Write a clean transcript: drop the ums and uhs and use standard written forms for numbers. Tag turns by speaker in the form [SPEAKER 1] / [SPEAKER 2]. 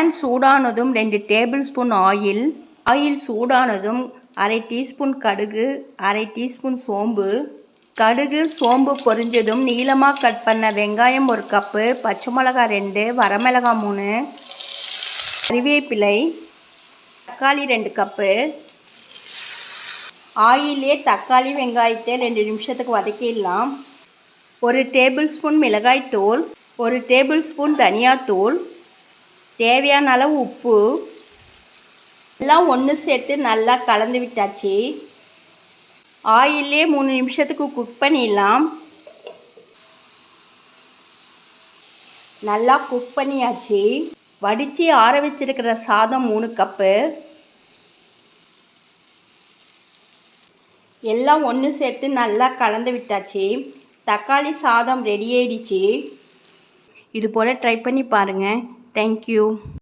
[SPEAKER 1] Pan சூடானதும் 2 table spoon oil சூடானதும் அரை டீஸ்பூன் கடுகு, அரை டீஸ்பூன் சோம்பு. கடுகு சோம்பு பொரிஞ்சதும் நீளமாக கட் பண்ண வெங்காயம் 1 கப்பு, பச்சை மிளகாய் 2, வரமிளகாய் 3, கறிவேப்பிலை, தக்காளி 2 கப்பு. ஆயிலே தக்காளி வெங்காயத்தை 2 நிமிஷத்துக்கு வதக்கிடலாம். 1 டேபிள் ஸ்பூன் மிளகாய்த்தூள், 1 டேபிள் ஸ்பூன் தனியாத்தூள், தேவையான அளவு உப்பு எல்லாம் ஒன்று சேர்த்து நல்லா கலந்து விட்டாச்சு. ஆயிலே 3 நிமிஷத்துக்கு குக் பண்ணிடலாம். நல்லா குக் பண்ணியாச்சு. வடித்து ஆற வச்சிருக்கிற சாதம் 3 கப்பு. எல்லாம் ஒன்று சேர்த்து நல்லா கலந்து விட்டாச்சு. தக்காளி சாதம் ரெடி ஆயிடுச்சு. இது போல் ட்ரை பண்ணி பாருங்கள். தேங்க்யூ.